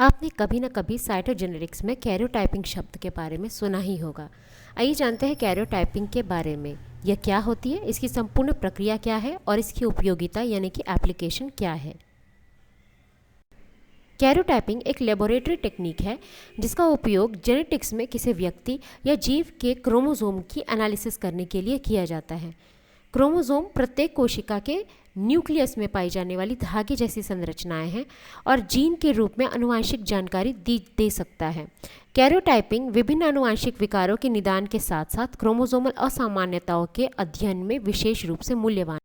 आपने कभी न कभी साइटोजेनेटिक्स में कैरियोटाइपिंग शब्द के बारे में सुना ही होगा। आइए जानते हैं कैरियोटाइपिंग के बारे में। यह क्या होती है, इसकी संपूर्ण प्रक्रिया क्या है और इसकी उपयोगिता यानी कि एप्लीकेशन क्या है। कैरियोटाइपिंग एक लेबोरेटरी टेक्निक है जिसका उपयोग जेनेटिक्स में किसी व्यक्ति या जीव के क्रोमोसोम की एनालिसिस करने के लिए किया जाता है। क्रोमोसोम प्रत्येक कोशिका के न्यूक्लियस में पाई जाने वाली धागे जैसी संरचनाएं हैं और जीन के रूप में आनुवंशिक जानकारी दे सकता है। कैरियोटाइपिंग विभिन्न आनुवंशिक विकारों के निदान के साथ साथ क्रोमोसोमल असामान्यताओं के अध्ययन में विशेष रूप से मूल्यवान।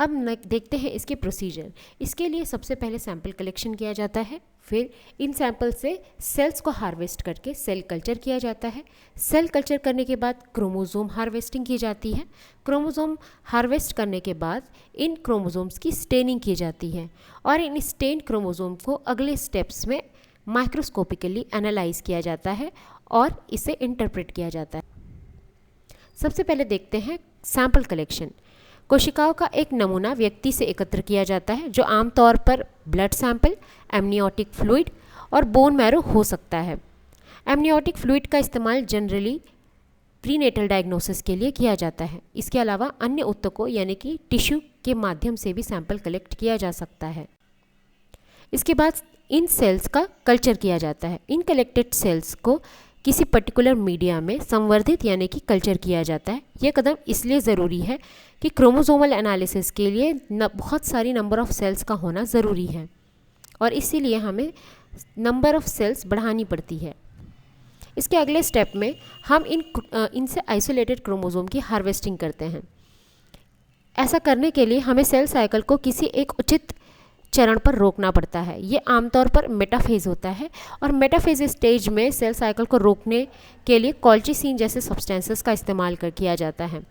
अब देखते हैं इसके प्रोसीजर। इसके लिए सबसे पहले सैंपल कलेक्शन किया जाता है, फिर इन सैंपल से सेल्स को हार्वेस्ट करके सेल कल्चर किया जाता है। सेल कल्चर करने के बाद क्रोमोसोम हार्वेस्टिंग की जाती है। क्रोमोसोम हार्वेस्ट करने के बाद इन क्रोमोसोम्स की स्टेनिंग की जाती है और इन स्टेन्ड क्रोमोसोम को अगले स्टेप्स में माइक्रोस्कोपिकली एनालाइज किया जाता है और इसे इंटरप्रेट किया जाता है। सबसे पहले देखते हैं सैंपल कलेक्शन। कोशिकाओं का एक नमूना व्यक्ति से एकत्र किया जाता है जो आमतौर पर ब्लड सैंपल, एमनियोटिक फ्लूइड और बोन मैरो हो सकता है। एमनियोटिक फ्लूइड का इस्तेमाल जनरली प्रीनेटल डायग्नोसिस के लिए किया जाता है। इसके अलावा अन्य ऊतकों यानी कि टिश्यू के माध्यम से भी सैंपल कलेक्ट किया जा सकता है। इसके बाद इन सेल्स का कल्चर किया जाता है। इन कलेक्टेड सेल्स को किसी पर्टिकुलर मीडिया में संवर्धित यानी कि कल्चर किया जाता है। यह कदम इसलिए ज़रूरी है कि क्रोमोसोमल एनालिसिस के लिए बहुत सारी नंबर ऑफ सेल्स का होना ज़रूरी है और इसीलिए हमें नंबर ऑफ सेल्स बढ़ानी पड़ती है। इसके अगले स्टेप में हम इनसे आइसोलेटेड क्रोमोसोम की हार्वेस्टिंग करते हैं। ऐसा करने के लिए हमें सेल साइकिल को किसी एक उचित चरण पर रोकना पड़ता है। ये आमतौर पर मेटाफेज होता है और मेटाफेज स्टेज में सेल साइकिल को रोकने के लिए कॉल्चिसिन जैसे सब्सटेंसेस का इस्तेमाल किया जाता है।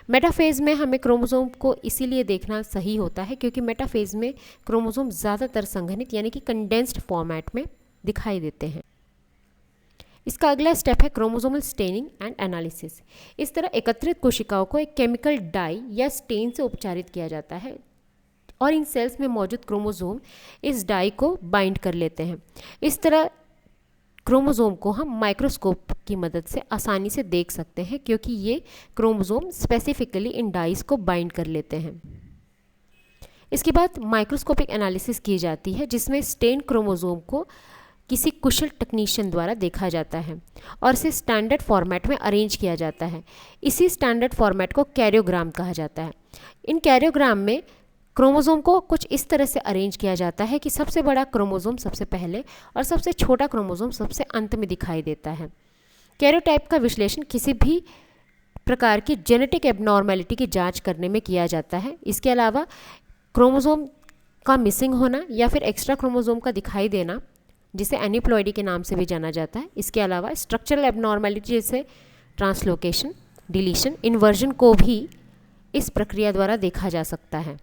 मेटाफेज में हमें क्रोमोसोम को इसीलिए देखना सही होता है क्योंकि मेटाफेज में क्रोमोसोम ज़्यादातर संघनित यानी कि कंडेंस्ड फॉर्मेट में दिखाई देते हैं। इसका अगला स्टेप है क्रोमोसोमल स्टेनिंग एंड एनालिसिस। इस तरह एकत्रित कोशिकाओं को एक केमिकल डाई या स्टेन से उपचारित किया जाता है और इन सेल्स में मौजूद क्रोमोसोम इस डाई को बाइंड कर लेते हैं। इस तरह क्रोमोसोम को हम माइक्रोस्कोप की मदद से आसानी से देख सकते हैं क्योंकि ये क्रोमोसोम स्पेसिफिकली इन डाइस को बाइंड कर लेते हैं। इसके बाद माइक्रोस्कोपिक एनालिसिस की जाती है जिसमें स्टेन क्रोमोसोम को किसी कुशल टेक्नीशियन द्वारा देखा जाता है और इसे स्टैंडर्ड फॉर्मेट में अरेंज किया जाता है। इसी स्टैंडर्ड फॉर्मेट को कैरियोग्राम कहा जाता है। इन कैरियोग्राम में क्रोमोसोम को कुछ इस तरह से अरेंज किया जाता है कि सबसे बड़ा क्रोमोसोम सबसे पहले और सबसे छोटा क्रोमोसोम सबसे अंत में दिखाई देता है। कैरियोटाइप का विश्लेषण किसी भी प्रकार की जेनेटिक एबनॉर्मेलिटी की जांच करने में किया जाता है। इसके अलावा क्रोमोसोम का मिसिंग होना या फिर एक्स्ट्रा क्रोमोसोम का दिखाई देना, जिसे एनिप्लॉइडी के नाम से भी जाना जाता है। इसके अलावा स्ट्रक्चरल एबनॉर्मेलिटी जैसे ट्रांसलोकेशन, डिलीशन, इन्वर्जन को भी इस प्रक्रिया द्वारा देखा जा सकता है।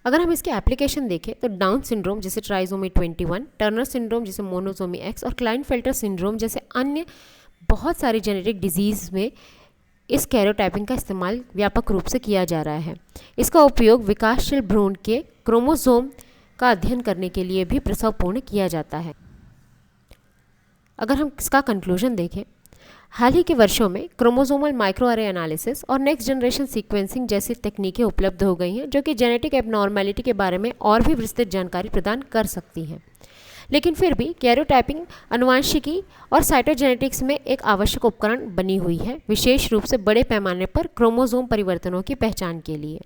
अगर हम इसके एप्लीकेशन देखें तो डाउन सिंड्रोम जैसे ट्राइसोमी 21, टर्नर सिंड्रोम जैसे मोनोसोमी एक्स और क्लाइनफेल्टर सिंड्रोम जैसे अन्य बहुत सारी जेनेटिक डिजीज़ में इस कैरियोटाइपिंग का इस्तेमाल व्यापक रूप से किया जा रहा है। इसका उपयोग विकासशील भ्रूण के क्रोमोसोम का अध्ययन करने के लिए भी प्रसवपूर्ण किया जाता है। अगर हम इसका कंक्लूजन देखें, हाल ही के वर्षों में क्रोमोसोमल माइक्रोअरे एनालिसिस और नेक्स्ट जनरेशन सीक्वेंसिंग जैसी तकनीकें उपलब्ध हो गई हैं जो कि जेनेटिक एबनॉर्मेलिटी के बारे में और भी विस्तृत जानकारी प्रदान कर सकती हैं। लेकिन फिर भी कैरियोटाइपिंग आनुवंशिकी और साइटोजेनेटिक्स में एक आवश्यक उपकरण बनी हुई है, विशेष रूप से बड़े पैमाने पर क्रोमोसोम परिवर्तनों की पहचान के लिए।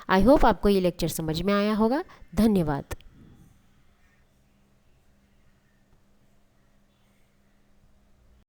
आई होप आपको ये लेक्चर समझ में आया होगा। धन्यवाद।